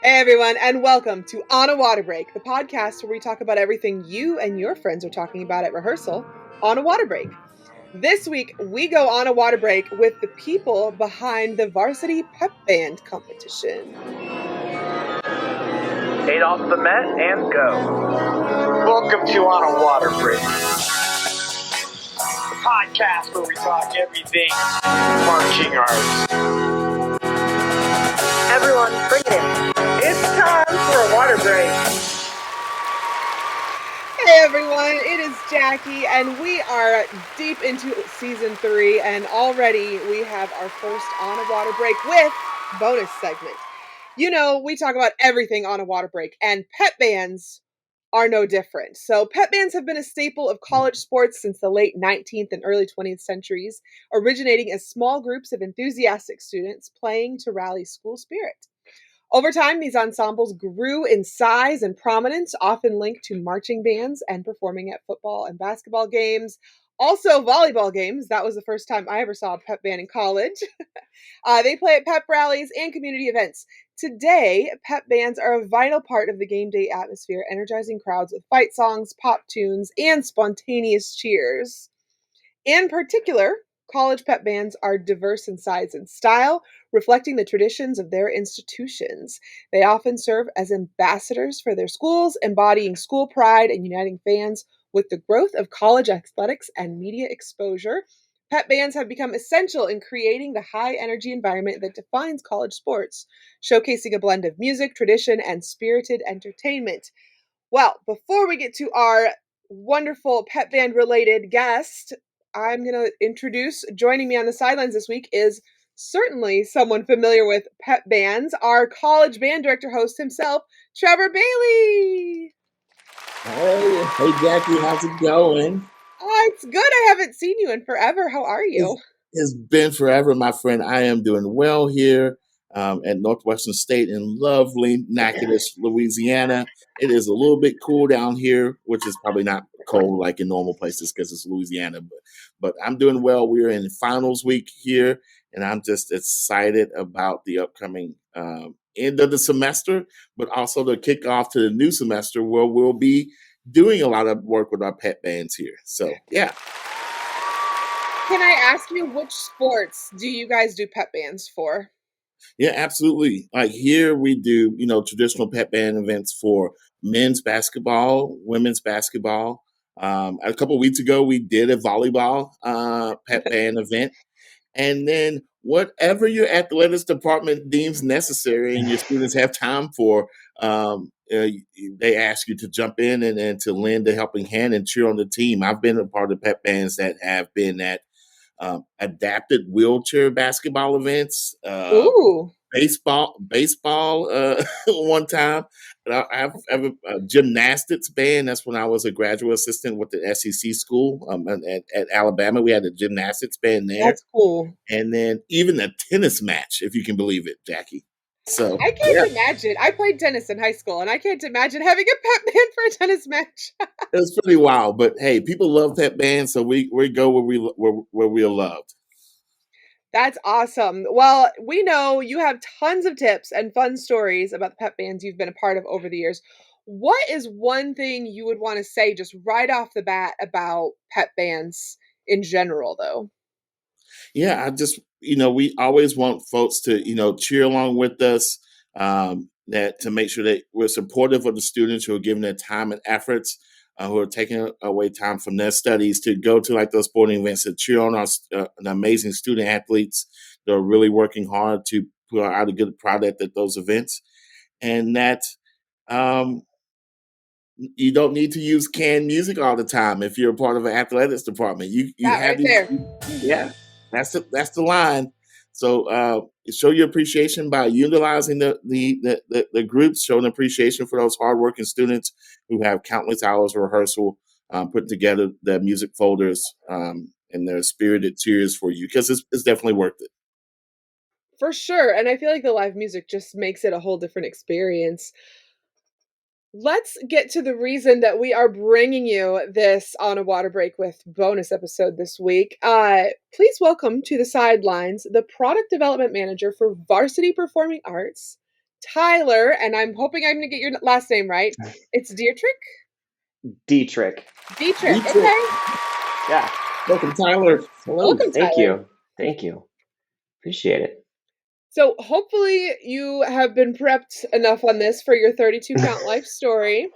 Hey everyone, and welcome to On a Water Break, the podcast where we talk about everything you and your friends are talking about at rehearsal on a water break. This week, we go on a water break with the people behind the Varsity Pep Band Competition. 8 off the mat and go. Welcome to On a Water Break, the podcast where we talk everything marching arts. Everyone, bring it in. It's time for a water break. Hey everyone, it is Jackie, and we are deep into season 3, and already we have our first On a Water Break with bonus segment. You know, we talk about everything on a water break, and pep bands are no different. So pep bands have been a staple of college sports since the late 19th and early 20th centuries, originating as small groups of enthusiastic students playing to rally school spirit. Over time, these ensembles grew in size and prominence, often linked to marching bands and performing at football and basketball games. Also, volleyball games. That was the first time I ever saw a pep band in college. They play at pep rallies and community events. Today, pep bands are a vital part of the game day atmosphere, energizing crowds with fight songs, pop tunes, and spontaneous cheers. In particular, college pep bands are diverse in size and style, reflecting the traditions of their institutions. They often serve as ambassadors for their schools, embodying school pride and uniting fans. With the growth of college athletics and media exposure, pep bands have become essential in creating the high-energy environment that defines college sports, showcasing a blend of music, tradition, and spirited entertainment. Well, before we get to our wonderful pep band-related guest, I'm going to introduce, joining me on the sidelines this week is certainly someone familiar with pep bands, our college band director host himself, Trevor Bailey. Hey Jackie, how's it going? Oh, it's good. I haven't seen you in forever. How are you? It's been forever, my friend. I am doing well here at Northwestern State in lovely Natchitoches, Louisiana. It is a little bit cool down here, which is probably not cold like in normal places because it's Louisiana. But I'm doing well. We're in finals week here, and I'm just excited about the upcoming end of the semester, but also the kickoff to the new semester where we'll be doing a lot of work with our pep bands here. So, yeah. Can I ask you, which sports do you guys do pep bands for? Yeah, absolutely. Like here we do, traditional pep band events for men's basketball, women's basketball. A couple of weeks ago, we did a volleyball pep band event. And then whatever your athletics department deems necessary and your students have time for, they ask you to jump in and to lend a helping hand and cheer on the team. I've been a part of pep bands that have been at adapted wheelchair basketball events, Ooh. baseball one time. I've a gymnastics band. That's when I was a graduate assistant with the SEC school at Alabama. We had a gymnastics band there. That's cool. And then even a tennis match, if you can believe it, Jackie. So I can't imagine. I played tennis in high school, and I can't imagine having a pep band for a tennis match. it was pretty wild. But hey, people love pep bands, so we go where we are loved. That's awesome. Well, we know you have tons of tips and fun stories about the pep bands you've been a part of over the years. What is one thing you would want to say just right off the bat about pep bands in general, though? Yeah, I just, we always want folks to, cheer along with us, that to make sure that we're supportive of the students who are giving their time and efforts, who are taking away time from their studies to go to like those sporting events to cheer on our the amazing student athletes that are really working hard to put out a good product at those events. And that you don't need to use canned music all the time if you're a part of an athletics department. You That have right these, there. yeah, that's the line. So show your appreciation by utilizing the groups, showing appreciation for those hardworking students who have countless hours of rehearsal, putting together their music folders and their spirited cheers for you, because it's definitely worth it. For sure. And I feel like the live music just makes it a whole different experience. Let's get to the reason that we are bringing you this On a Water Break with bonus episode this week. Please welcome to the sidelines the product development manager for Varsity Performing Arts, Tyler, and I'm hoping I'm going to get your last name right. It's Dietrich? Dietrich. Dietrich, Dietrich. okay. Yeah. Welcome, Tyler. Hello. Welcome, Thank Tyler. you. Thank you. Appreciate it. So hopefully you have been prepped enough on this for your 32 count life story.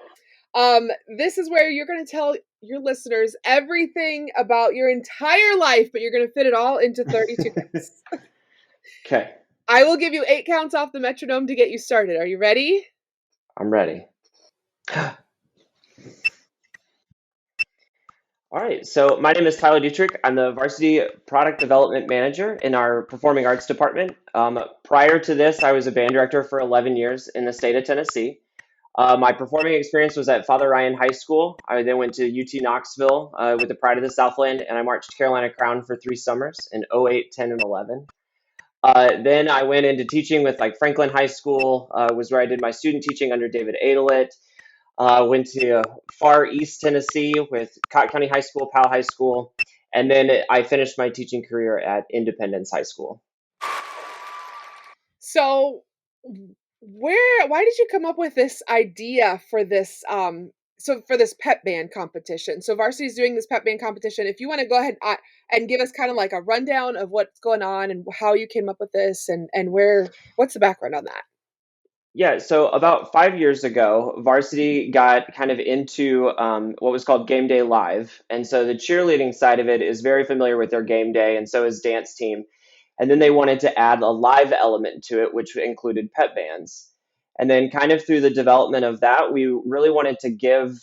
This is where you're going to tell your listeners everything about your entire life, but you're going to fit it all into 32 counts. Okay. I will give you 8 counts off the metronome to get you started. Are you ready? I'm ready. All right. So my name is Tyler Dieterich. I'm the Varsity Product Development Manager in our Performing Arts Department. Prior to this, I was a band director for 11 years in the state of Tennessee. My performing experience was at Father Ryan High School. I then went to UT Knoxville with the Pride of the Southland, and I marched Carolina Crown for 3 summers in 08, 10, and 11. Then I went into teaching with like Franklin High School, was where I did my student teaching under David Adelit. Went to far east Tennessee with Cotton County High School, Powell High School, and then I finished my teaching career at Independence High School. So why did you come up with this idea for this for this pep band competition? So Varsity's doing this pep band competition. If you want to go ahead and give us kind of like a rundown of what's going on and how you came up with this and what's the background on that? Yeah, so about 5 years ago, Varsity got kind of into what was called Game Day Live. And so the cheerleading side of it is very familiar with their game day, and so is dance team. And then they wanted to add a live element to it, which included pep bands. And then kind of through the development of that, we really wanted to give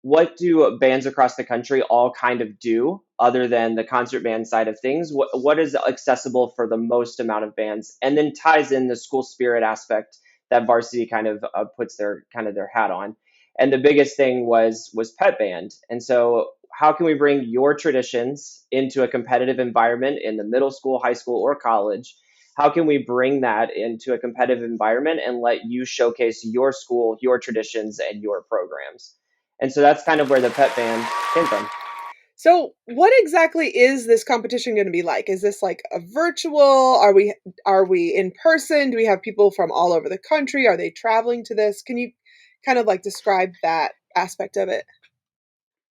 what do bands across the country all kind of do other than the concert band side of things? What is accessible for the most amount of bands? And then ties in the school spirit aspect that Varsity kind of puts their hat on. And the biggest thing was pep band. And so how can we bring your traditions into a competitive environment in the middle school, high school, or college? How can we bring that into a competitive environment and let you showcase your school, your traditions, and your programs? And so that's kind of where the pep band came from. So what exactly is this competition going to be like? Is this like a virtual? Are we in person? Do we have people from all over the country? Are they traveling to this? Can you kind of like describe that aspect of it?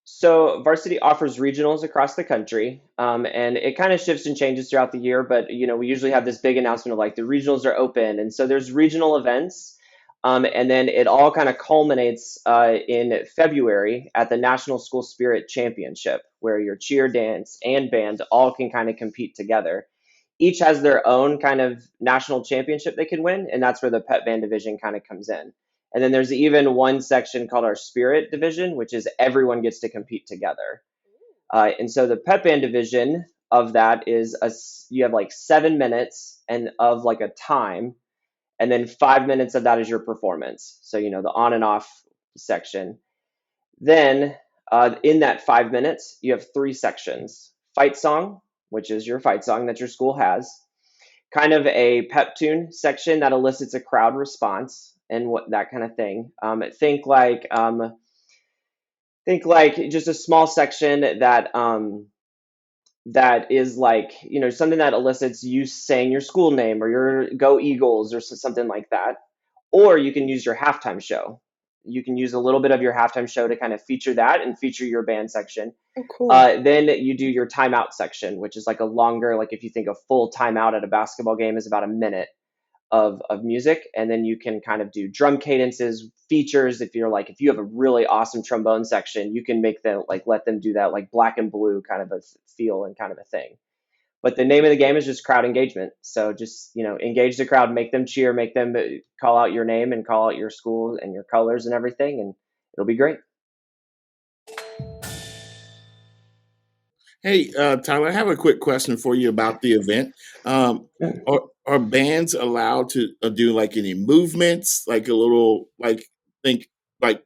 So Varsity offers regionals across the country, and it kind of shifts and changes throughout the year. But we usually have this big announcement of like the regionals are open, and so there's regional events, and then it all kind of culminates in February at the National School Spirit Championship, where your cheer, dance, and band all can kind of compete together. Each has their own kind of national championship they can win, and that's where the pep band division kind of comes in. And then there's even one section called our spirit division, which is everyone gets to compete together. And so the pep band division of that is you have like 7 minutes and of like a time, and then 5 minutes of that is your performance. So the on and off section. Then in that 5 minutes, you have 3 sections: fight song, which is your fight song that your school has; kind of a pep tune section that elicits a crowd response and what that kind of thing. Think like just a small section that is like something that elicits you saying your school name or your Go Eagles or something like that. Or you can use your halftime show. You can use a little bit of your halftime show to kind of feature that and feature your band section. Oh, cool. Then you do your timeout section, which is like a longer, like if you think a full timeout at a basketball game is about a minute of music. And then you can kind of do drum cadences, features. If you have a really awesome trombone section, you can make them let them do that like black and blue kind of a feel and kind of a thing. But the name of the game is just crowd engagement. So just, engage the crowd, make them cheer, make them call out your name and call out your school and your colors and everything. And it'll be great. Hey, Tyler, I have a quick question for you about the event. Are bands allowed to do like any movements, like a little, think like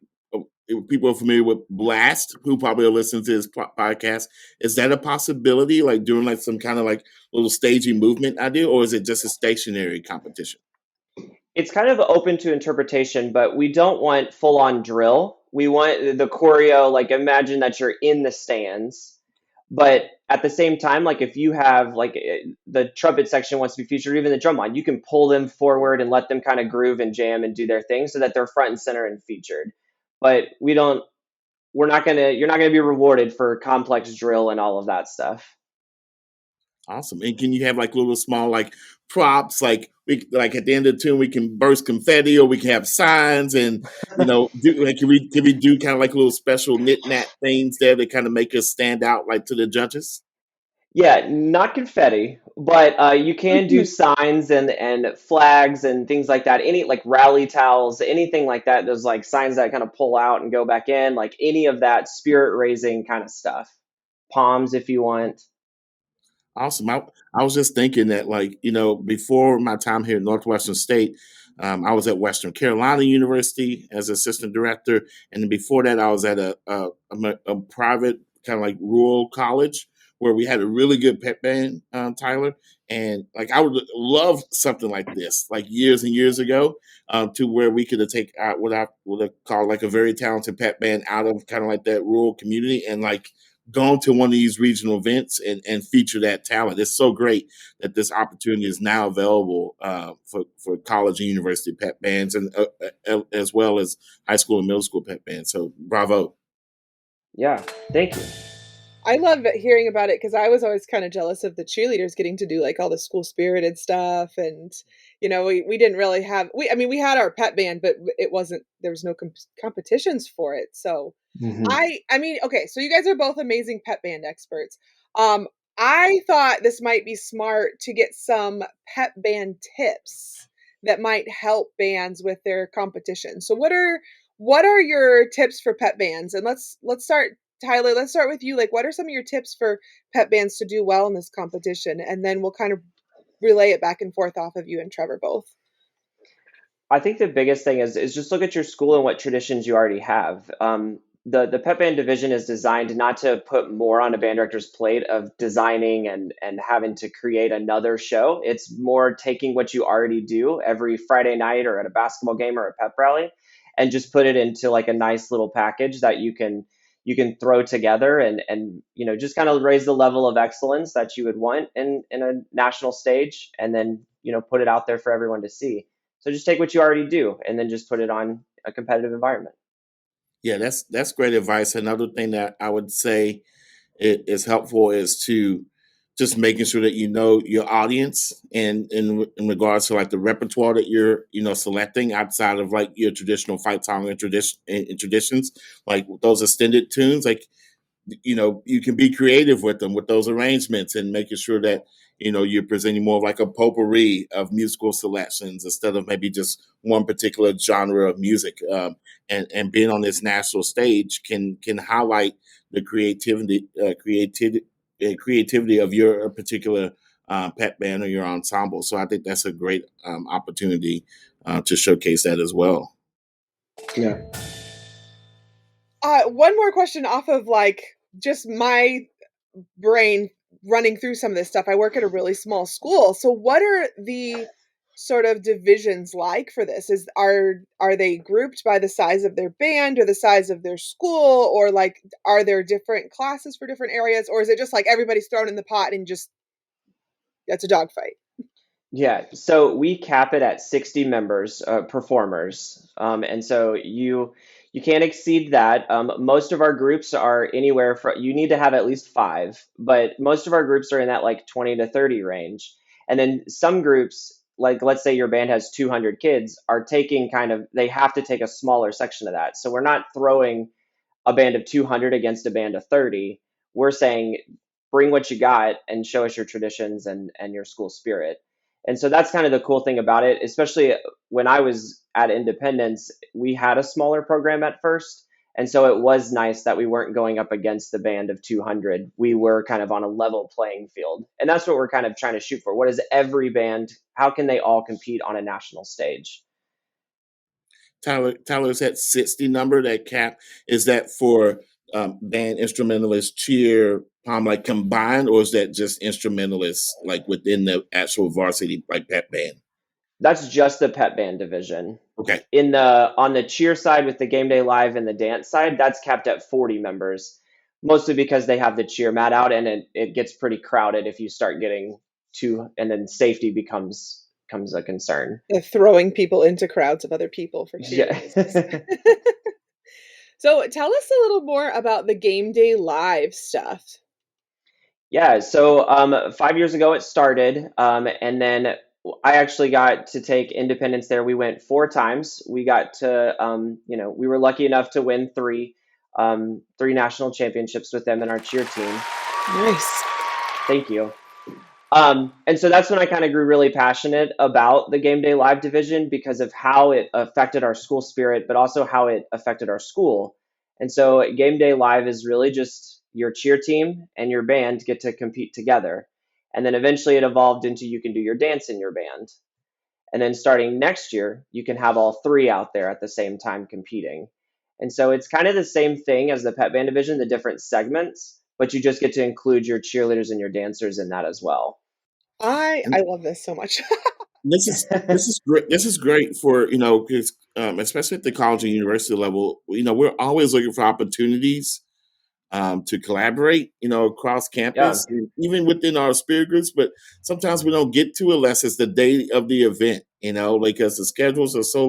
if people are familiar with Blast, who probably will listen to this podcast. Is that a possibility, like doing like some kind of like little staging movement idea, or is it just a stationary competition? It's kind of open to interpretation, but we don't want full on drill. We want the choreo, like imagine that you're in the stands. But at the same time, like if you have like the trumpet section wants to be featured, even the drum line, you can pull them forward and let them kind of groove and jam and do their thing so that they're front and center and featured. But you're not gonna be rewarded for complex drill and all of that stuff. Awesome. And can you have like little small like props, like like at the end of the tune we can burst confetti, or we can have signs, and do like can we do kind of like little special knit nat things there that kind of make us stand out like to the judges? Yeah, not confetti, but you can do signs and flags and things like that. Any like rally towels, anything like that. Those like signs that kind of pull out and go back in, like any of that spirit raising kind of stuff. Palms if you want. Awesome. I was just thinking that, like, before my time here at Northwestern State, I was at Western Carolina University as assistant director. And then before that, I was at a private kind of like rural college where we had a really good pep band, Tyler. And like, I would love something like this, like years and years ago, to where we could have taken out what I would have called like a very talented pep band out of kind of like that rural community and like gone to one of these regional events and feature that talent. It's so great that this opportunity is now available for college and university pep bands, and as well as high school and middle school pep bands. So bravo. Yeah, thank you. I love hearing about it because I was always kind of jealous of the cheerleaders getting to do like all the school spirited stuff. And, we didn't really have, we had our pep band, but there was no competitions for it. So Mhm. okay, so you guys are both amazing pep band experts. I thought this might be smart to get some pep band tips that might help bands with their competition. So what are your tips for pep bands? And let's start, Tyler, let's start with you. Like, what are some of your tips for pep bands to do well in this competition? And then we'll kind of relay it back and forth off of you and Trevor both. I think the biggest thing is just look at your school and what traditions you already have. The pep band division is designed not to put more on a band director's plate of designing and having to create another show. It's more taking what you already do every Friday night or at a basketball game or a pep rally, and just put it into like a nice little package that you can throw together and just kind of raise the level of excellence that you would want in a national stage, and then put it out there for everyone to see. So just take what you already do and then just put it on a competitive environment. Yeah, that's great advice. Another thing that I would say is helpful is to just making sure that you know your audience, and in regards to like the repertoire that you're selecting outside of like your traditional fight song and traditions, like those extended tunes, like you can be creative with them with those arrangements, and making sure that you're presenting more of like a potpourri of musical selections instead of maybe just one particular genre of music. And being on this national stage can highlight the creativity of your particular pep band or your ensemble. So I think that's a great opportunity to showcase that as well. Yeah. One more question off of like just my brain running through some of this stuff. I work at a really small school. So what are the sort of divisions like for this? Are they grouped by the size of their band or the size of their school, or like are there different classes for different areas, or is it just like everybody's thrown in the pot and just that's a dogfight? Yeah, so we cap it at 60 members, performers, and so you can't exceed that. Most of our groups are anywhere from you need to have at least five, but most of our groups are in that like 20 to 30 range. And then some groups, like let's say your band has 200 kids, are taking they have to take a smaller section of that. So we're not throwing a band of 200 against a band of 30. We're saying bring what you got and show us your traditions and your school spirit. And so that's kind of the cool thing about it, especially when I was at Independence, we had a smaller program at first. And so it was nice that we weren't going up against the band of 200. We were kind of on a level playing field. And that's what we're kind of trying to shoot for. What is every band? How can they all compete on a national stage? Tyler's that 60 number, that cap, is that for band instrumentalists, cheer, palm, like combined, or is that just instrumentalists like within the actual varsity like pep band? That's just the pep band division. Okay. On the cheer side with the game day live and the dance side, that's capped at 40 members. mostly because they have the cheer mat out, and it gets pretty crowded if you start getting too, and then safety becomes a concern. Throwing people into crowds of other people for Yeah. cheering. So tell us a little more about the game day live stuff. Yeah, so 5 years ago it started, and then I actually got to take Independence there. We went 4 times. We got to, we were lucky enough to win three national championships with them and our cheer team. Nice. Thank you. And so that's when I kind of grew really passionate about the Game Day Live division because of how it affected our school spirit, but also how it affected our school. And so Game Day Live is really just your cheer team and your band get to compete together. And then eventually it evolved into you can do your dance in your band. And then starting next year, you can have all three out there at the same time competing. And so it's kind of the same thing as the pep band division, the different segments, but you just get to include your cheerleaders and your dancers in that as well. I love this so much. This is great. This is great for, because especially at the college and university level, we're always looking for opportunities to collaborate, across campus, and even within our spirit groups. But sometimes we don't get to it unless it's the day of the event, because the schedules are so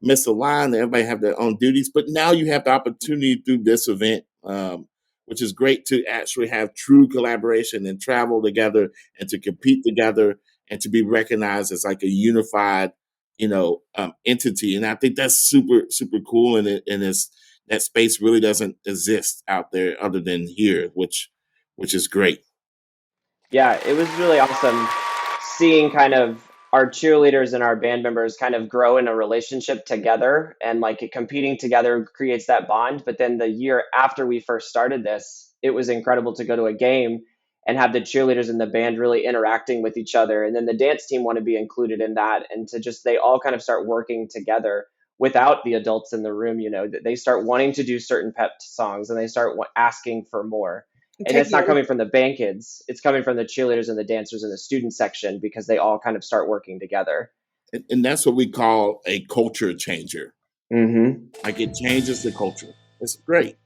misaligned. Everybody have their own duties. But now you have the opportunity through this event, which is great to actually have true collaboration and travel together and to compete together and to be recognized as like a unified, entity. And I think that's super, super cool. And that space really doesn't exist out there other than here, which is great. Yeah, it was really awesome seeing kind of our cheerleaders and our band members kind of grow in a relationship together, and like competing together creates that bond. But then the year after we first started this, it was incredible to go to a game and have the cheerleaders and the band really interacting with each other. And then the dance team want to be included in that, and to just, they all kind of start working together without the adults in the room. They start wanting to do certain pep songs and they start asking for more. And it's not coming from the band kids. It's coming from the cheerleaders and the dancers in the student section because they all kind of start working together. And that's what we call a culture changer. Mm-hmm. Like it changes the culture. It's great.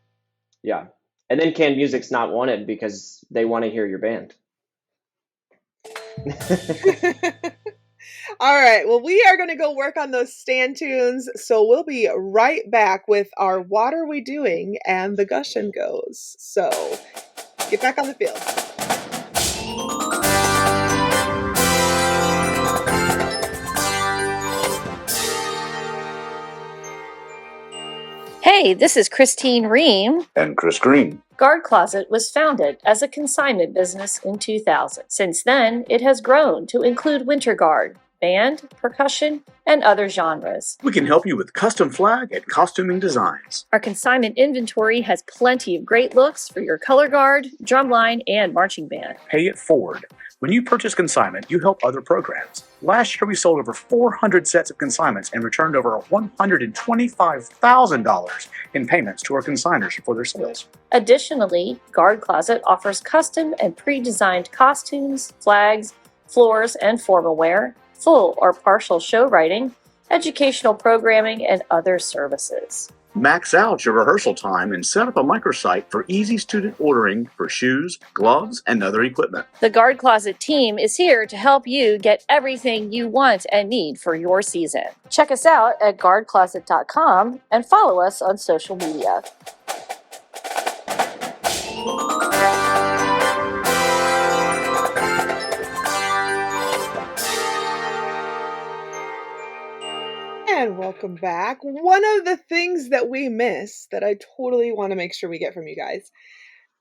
Yeah. And then canned music's not wanted because they want to hear your band. All right. Well, we are going to go work on those stand tunes. So we'll be right back with our What Are We Doing and the Gush and Goes. So get back on the field. Hey, this is Christine Ream. And Chris Green. Guard Closet was founded as a consignment business in 2000. Since then, it has grown to include winter guard, band, percussion, and other genres. We can help you with custom flag and costuming designs. Our consignment inventory has plenty of great looks for your color guard, drumline, and marching band. Pay it forward. When you purchase consignment, you help other programs. Last year, we sold over 400 sets of consignments and returned over $125,000 in payments to our consigners for their sales. Additionally, Guard Closet offers custom and pre-designed costumes, flags, floors, and formal wear, full or partial show writing, educational programming, and other services. Max out your rehearsal time and set up a microsite for easy student ordering for shoes, gloves, and other equipment. The Guard Closet team is here to help you get everything you want and need for your season. Check us out at guardcloset.com and follow us on social media. And welcome back. One of the things that we miss that I totally want to make sure we get from you guys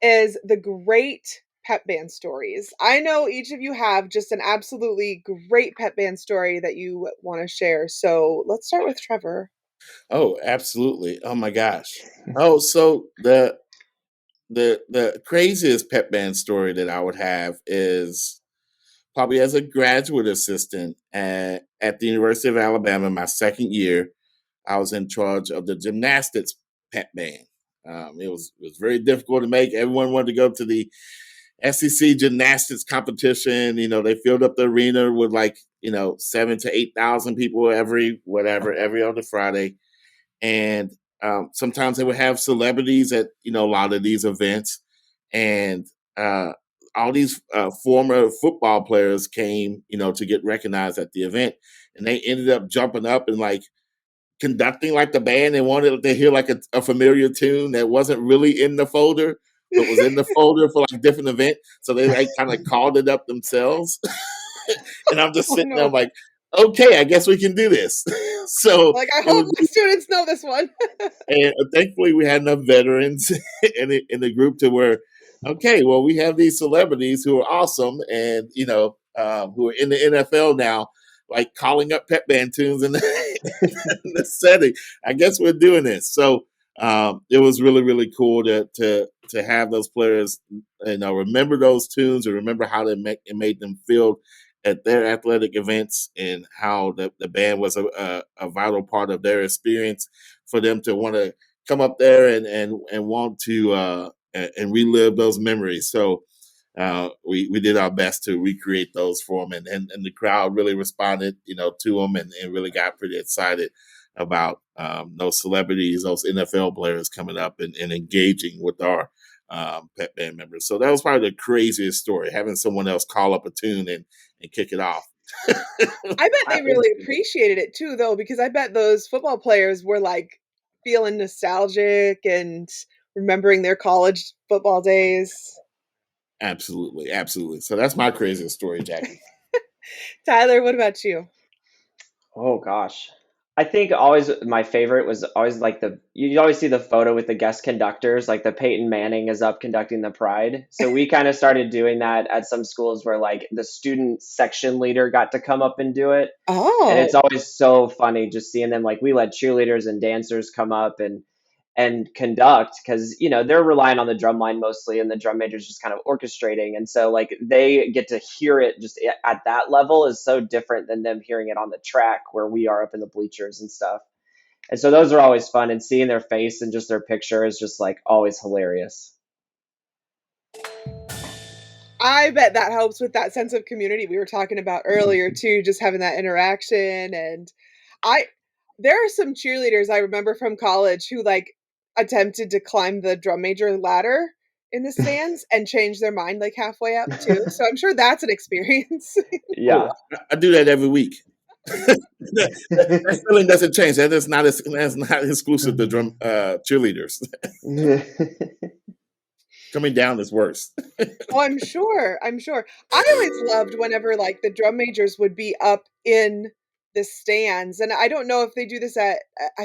is the great pep band stories. I know each of you have just an absolutely great pep band story that you want to share. So let's start with Trevor. Oh, absolutely. Oh my gosh. Oh, so the craziest pep band story that I would have is probably as a graduate assistant at the University of Alabama, my second year. I was in charge of the gymnastics pep band. It was very difficult to make. Everyone wanted to go to the SEC gymnastics competition. They filled up the arena with 7,000 to 8,000 people every other Friday. And sometimes they would have celebrities at, a lot of these events, and all these former football players came, to get recognized at the event, and they ended up jumping up and like conducting like the band. They wanted to hear like a familiar tune that wasn't really in the folder, but was in the folder for like a different event. So they like kind of called it up themselves. And I'm just sitting there, I'm like, okay, I guess we can do this. So like, I hope my students know this one. and thankfully we had enough veterans in the group to where, okay, well, we have these celebrities who are awesome, and who are in the NFL now, like calling up Pep Band tunes in the setting. I guess we're doing this. So it was really, really cool to have those players, remember those tunes and remember how it made them feel at their athletic events, and how the band was a vital part of their experience, for them to want to come up there and want to and relive those memories. So we did our best to recreate those for them, and the crowd really responded, to them, and really got pretty excited about those celebrities, those NFL players coming up and engaging with our Pep Band members. So that was probably the craziest story, having someone else call up a tune and kick it off. I bet they really appreciated it too, though, because I bet those football players were like feeling nostalgic and remembering their college football days. Absolutely. Absolutely. So that's my craziest story, Jackie. Tyler, what about you? Oh gosh. I think always my favorite was always like you always see the photo with the guest conductors, like the Peyton Manning is up conducting the Pride. So we kind of started doing that at some schools where like the student section leader got to come up and do it. Oh. And it's always so funny just seeing them. Like we let cheerleaders and dancers come up and conduct, because they're relying on the drum line mostly, and the drum major's just kind of orchestrating, and so like they get to hear it just at that level is so different than them hearing it on the track where we are up in the bleachers and stuff. And so those are always fun, and seeing their face and just their picture is just like always hilarious. I bet that helps with that sense of community we were talking about earlier too, just having that interaction. And there are some cheerleaders I remember from college who like attempted to climb the drum major ladder in the stands and change their mind like halfway up too. So I'm sure that's an experience. Yeah. I do that every week. That feeling doesn't change. That's not exclusive to drum cheerleaders. Coming down is worse. Oh, I'm sure. I always loved whenever like the drum majors would be up in the stands, and I don't know if they do this I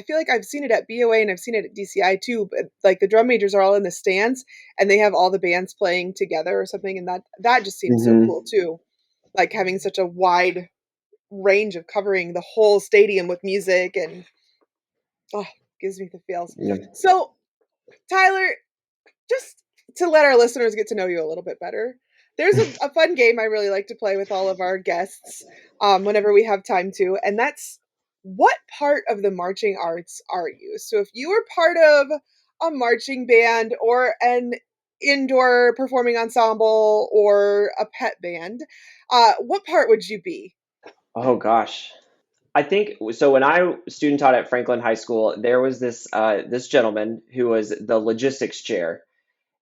feel like I've seen it at BOA and I've seen it at DCI too, but like the drum majors are all in the stands and they have all the bands playing together or something, and that just seems so cool too, like having such a wide range of covering the whole stadium with music, and gives me the feels. Yeah. So Tyler, just to let our listeners get to know you a little bit better, there's a fun game I really like to play with all of our guests whenever we have time to, and that's, what part of the marching arts are you? So if you were part of a marching band or an indoor performing ensemble or a pet band, what part would you be? Oh gosh. I think so. When I student taught at Franklin High School, there was this gentleman who was the logistics chair.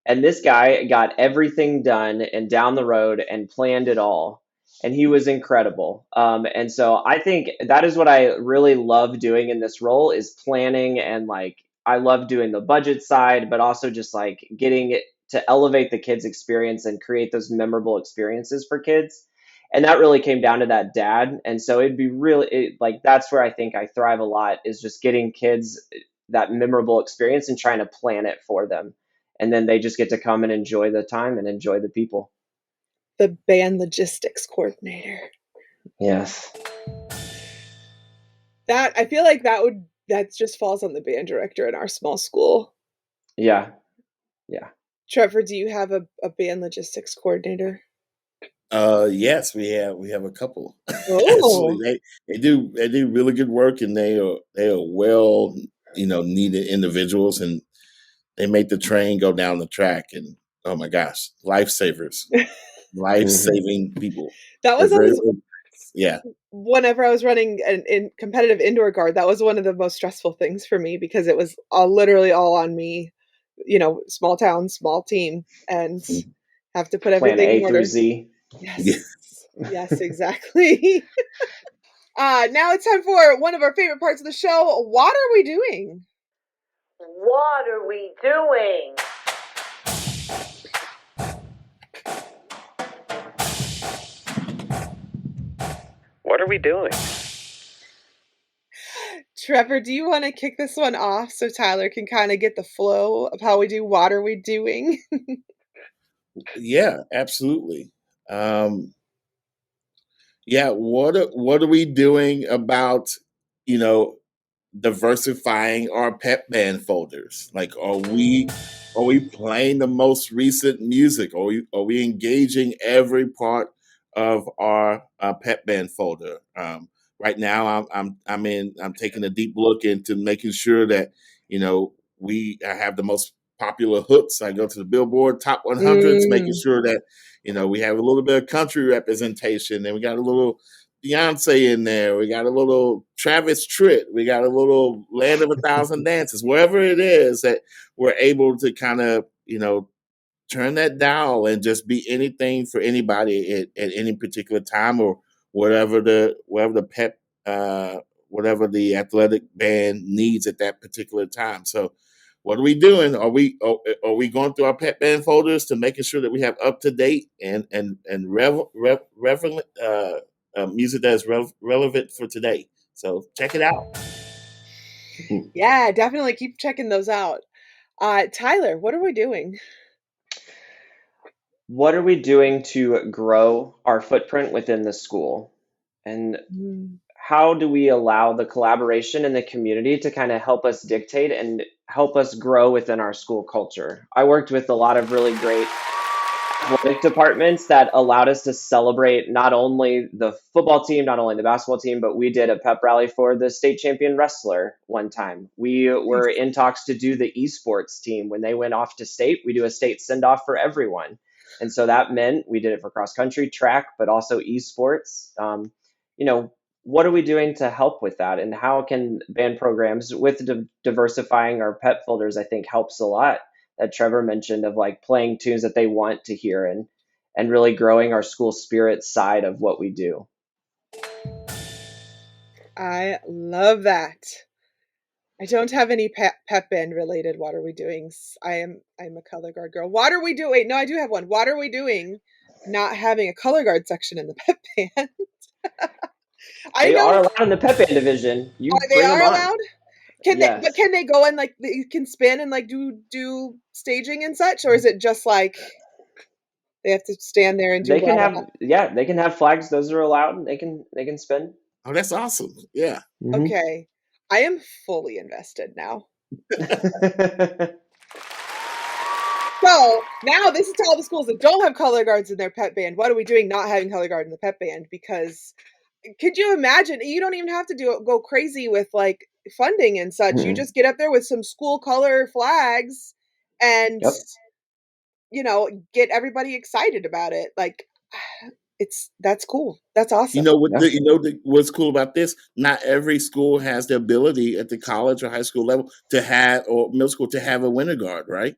And this guy got everything done and down the road and planned it all. And he was incredible. And so I think that is what I really love doing in this role, is planning. And like, I love doing the budget side, but also just like getting it to elevate the kids' experience and create those memorable experiences for kids. And that really came down to that dad. And so it'd be really like, that's where I think I thrive a lot, is just getting kids that memorable experience and trying to plan it for them. And then they just get to come and enjoy the time and enjoy the people. The band logistics coordinator. Yes. I feel like that just falls on the band director in our small school. Yeah. Trevor, do you have a band logistics coordinator? Yes, we have a couple. Oh. They do really good work, and they are well, needed individuals, and they make the train go down the track, and oh my gosh, lifesavers, life-saving people. That was Yeah. Whenever I was running in competitive indoor guard, that was one of the most stressful things for me because it was literally all on me. Small town, small team, and have to put Plan everything in A through order. Z. Yeah. Yes, exactly. Now it's time for one of our favorite parts of the show. What are we doing? What are we doing? What are we doing? Trevor, do you want to kick this one off so Tyler can kind of get the flow of how we do what are we doing? Yeah, absolutely. Yeah, what are we doing about, you know, diversifying our Pep Band folders? Like, are we playing the most recent music? Are we engaging every part of our Pep Band folder? Right now, I'm taking a deep look into making sure that we have the most popular hooks. I go to the Billboard Top 100s, making sure that we have a little bit of country representation, and we got a little Beyonce in there. We got a little Travis Tritt. We got a little Land of a Thousand Dances. Wherever it is that we're able to kind of, turn that dial and just be anything for anybody at any particular time, or whatever the pep, whatever the athletic band needs at that particular time. So, what are we doing? Are we going through our pep band folders to making sure that we have up to date and relevant music that is relevant for today? So check it out. Yeah, definitely keep checking those out. Tyler, what are we doing? What are we doing to grow our footprint within the school? And how do we allow the collaboration in the community to kind of help us dictate and help us grow within our school culture? I worked with a lot of really great athletic departments that allowed us to celebrate not only the football team, not only the basketball team, but we did a pep rally for the state champion wrestler one time. We were in talks to do the esports team. When they went off to state, we do a state send-off for everyone. And so that meant we did it for cross country, track, but also esports. What are we doing to help with that? And how can band programs with diversifying our pep folders, I think helps a lot, that Trevor mentioned, of like playing tunes that they want to hear and really growing our school spirit side of what we do. I love that. I don't have any pep band related what are we doing. I'm a color guard girl. What are we doing? Wait, no, I do have one. What are we doing not having a color guard section in the pep band? They are allowed in the pep band division. They are allowed? Yes. But can they go and you can spin and do staging and such, or is it just like they have to stand there and do? They can have flags. Those are allowed. And they can spin. Oh, that's awesome! Yeah. Mm-hmm. Okay, I am fully invested now. So now this is to all the schools that don't have color guards in their pep band. What are we doing not having color guard in the pep band? Because could you imagine? You don't even have to go crazy with like funding and such. You just get up there with some school color flags and get everybody excited about it. Like that's cool. That's awesome. What's cool about this? Not every school has the ability at the college or high school level to have, or middle school, to have a winter guard, right?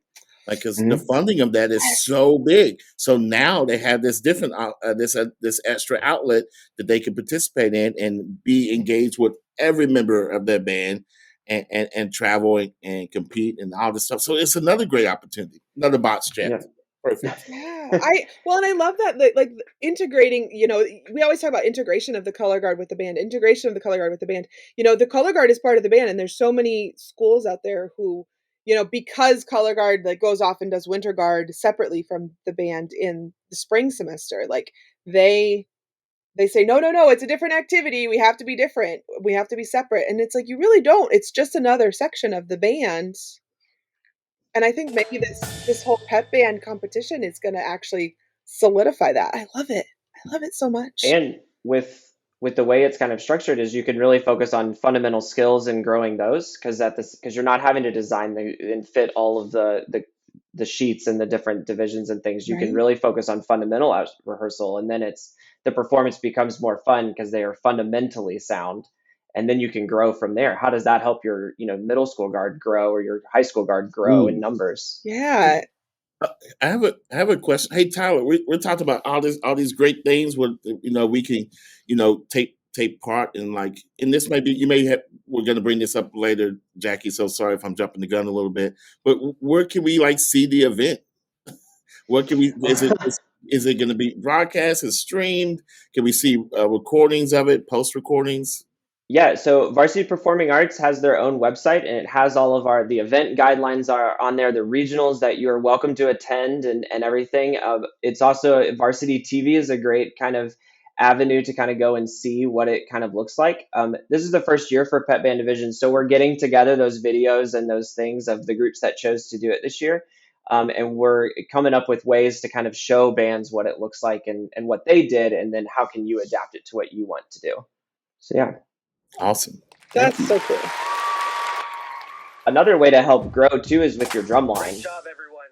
Like, because the funding of that is so big. So now they have this different, this extra outlet that they can participate in and be engaged with every member of their band and travel and compete and all this stuff. So it's another great opportunity, another box check. Yeah. Perfect. Yeah, and I love that like integrating. We always talk about integration of the color guard with the band. Integration of the color guard with the band. The color guard is part of the band, and there's so many schools out there who, because color guard like goes off and does winter guard separately from the band in the spring semester, like they say no, it's a different activity. We have to be different. We have to be separate, and it's like you really don't. It's just another section of the band. And I think maybe this whole pep band competition is going to actually solidify that. I love it. I love it so much. And with the way it's kind of structured is you can really focus on fundamental skills and growing those, because you're not having to design and fit all of the the sheets and the different divisions and things. You can Right. really focus on fundamental rehearsal, and then the performance becomes more fun because they are fundamentally sound, and then you can grow from there. How does that help your middle school guard grow or your high school guard grow in Ooh. numbers? Yeah. I have a question. Hey Tyler, we're talking about all these great things where we can take part in, like, and this may be we're going to bring this up later, Jackie. So sorry if I'm jumping the gun a little bit, but where can we like see the event? What can we? Is it going to be broadcast? Is streamed? Can we see recordings of it? Post recordings? Yeah, so Varsity Performing Arts has their own website, and it has all of the event guidelines are on there, the regionals that you're welcome to attend and everything. It's also Varsity TV is a great kind of avenue to kind of go and see what it kind of looks like. This is the first year for Pep Band Division, so we're getting together those videos and those things of the groups that chose to do it this year. And we're coming up with ways to kind of show bands what it looks like and what they did, and then how can you adapt it to what you want to do. So yeah. Awesome. That's so cool. Another way to help grow too is with your drum line. Great job, everyone.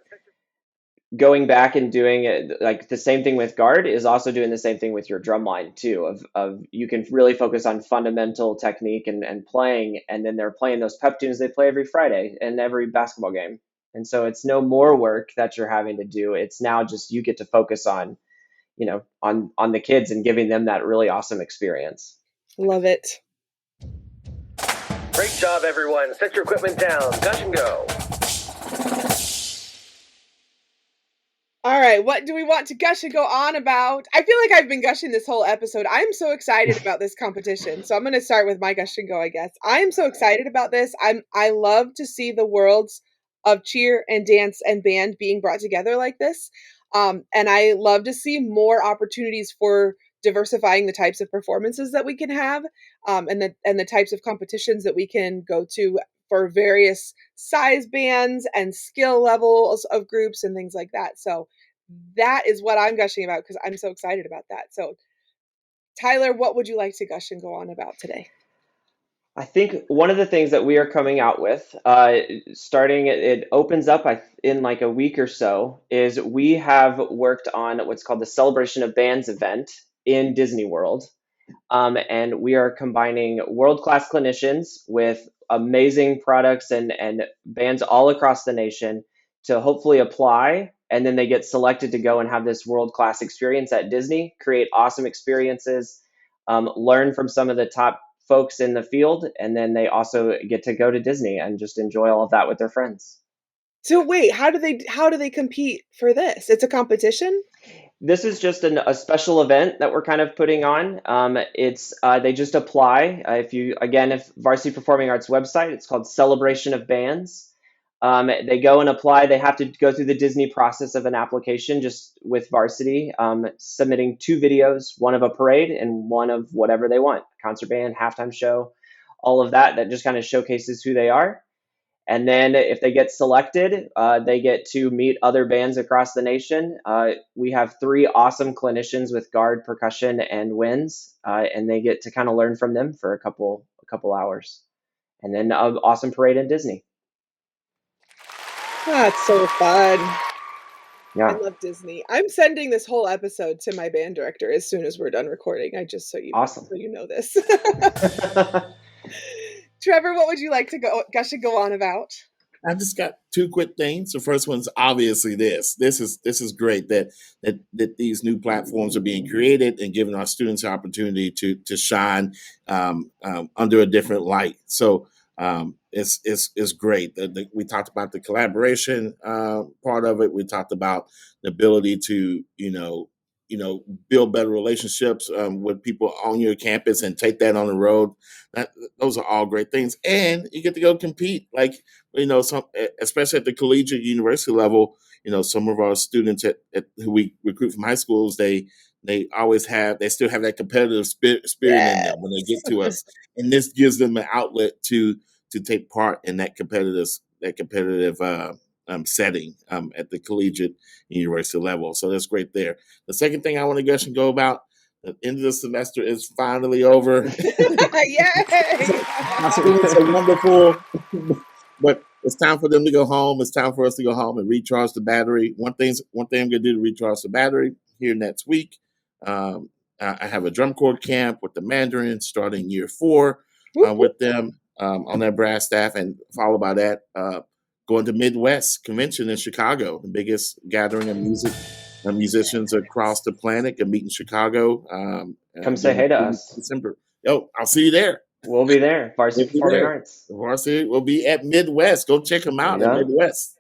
Going back and doing it like the same thing with guard is also doing the same thing with your drum line too. Of you can really focus on fundamental technique and playing, and then they're playing those pep tunes they play every Friday in every basketball game. And so it's no more work that you're having to do. It's now just you get to focus on, on the kids and giving them that really awesome experience. Love it. Great job, everyone. Set your equipment down. Gush and go. All right, what do we want to gush and go on about? I feel like I've been gushing this whole episode. I'm so excited about this competition. So I'm going to start with my gush and go, I guess. I'm so excited about this. I love to see the worlds of cheer and dance and band being brought together like this. And I love to see more opportunities for diversifying the types of performances that we can have, and the types of competitions that we can go to for various size bands and skill levels of groups and things like that. So that is what I'm gushing about because I'm so excited about that. So Tyler, what would you like to gush and go on about today? I think one of the things that we are coming out with, starting it opens up in like a week or so, is we have worked on what's called the Celebration of Bands event in Disney World. And we are combining world-class clinicians with amazing products and bands all across the nation to hopefully apply, and then they get selected to go and have this world-class experience at Disney, create awesome experiences, learn from some of the top folks in the field, and then they also get to go to Disney and just enjoy all of that with their friends. So wait, how do they compete for this? It's a competition? This is just a special event that we're kind of putting on. It's they just apply. If Varsity Performing Arts website, it's called Celebration of Bands. They go and apply. They have to go through the Disney process of an application just with Varsity, submitting 2 videos, one of a parade and one of whatever they want, concert band, halftime show, all of that just kind of showcases who they are. And then if they get selected, they get to meet other bands across the nation. We have 3 awesome clinicians with guard, percussion, and winds, and they get to kind of learn from them for a couple hours. And then an awesome parade in Disney. That's so fun. Yeah. I love Disney. I'm sending this whole episode to my band director as soon as we're done recording. So you know this. Trevor, what would you like to gush and go on about? I just got 2 quick things. The first one's obviously this. This is great that these new platforms are being created and giving our students an opportunity to shine under a different light. So it's great. We talked about the collaboration part of it. We talked about the ability to build better relationships with people on your campus and take that on the road. Those are all great things, and you get to go compete. Like especially at the collegiate university level. Some of our students who we recruit from high schools, they still have that competitive spirit in them when they get to us, and this gives them an outlet to take part in that competitive setting at the collegiate university level. So that's great there. The second thing I want to gush and go about, the end of the semester is finally over. Yay! My students are wonderful, but it's time for them to go home. It's time for us to go home and recharge the battery. One thing I'm going to do to recharge the battery here next week. I have a drum corps camp with the Mandarin starting year 4 with them on their brass staff, and followed by that, going to Midwest Convention in Chicago, the biggest gathering of music and musicians across the planet. Can meet in Chicago. Come say hey to us. December. Yo, I'll see you there. We'll be there. Varsity Performing Arts. Varsity will be at Midwest. Go check them out at Midwest.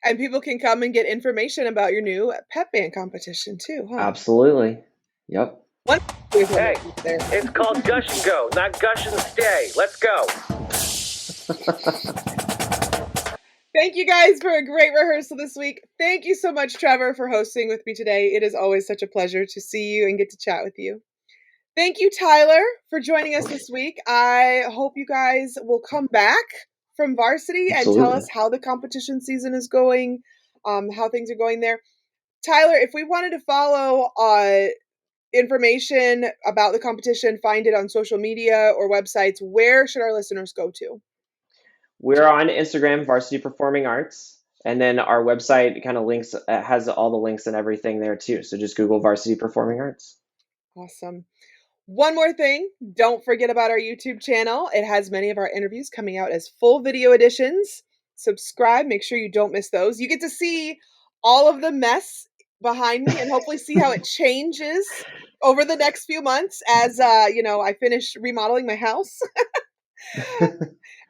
And people can come and get information about your new Pep Band competition too, huh? Absolutely. Yep. Hey, it's called Gush and Go, not Gush and Stay. Let's go. Thank you guys for a great rehearsal this week. Thank you so much, Trevor, for hosting with me today. It is always such a pleasure to see you and get to chat with you. Thank you, Tyler, for joining us this week. I hope you guys will come back from Varsity and tell us how the competition season is going, how things are going there. Tyler, if we wanted to follow information about the competition, find it on social media or websites, where should our listeners go to? We're on Instagram, Varsity Performing Arts, and then our website kind of links, has all the links and everything there too. So just Google Varsity Performing Arts. Awesome. One more thing, don't forget about our YouTube channel. It has many of our interviews coming out as full video editions. Subscribe, make sure you don't miss those. You get to see all of the mess behind me and hopefully see how it changes over the next few months as I finish remodeling my house.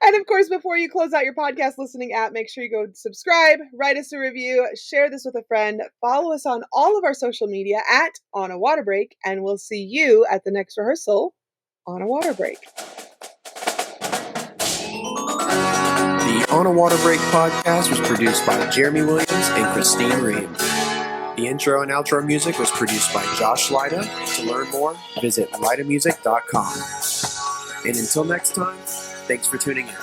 And of course, before you close out your podcast listening app, make sure you go subscribe, write us a review, share this with a friend, follow us on all of our social media at On a Water Break, and we'll see you at the next rehearsal on a water break. The On a Water Break podcast was produced by Jeremy Williams and Christine Reed. The intro and outro music was produced by Josh Lyda. To learn more, visit lydamusic.com. And until next time, thanks for tuning in.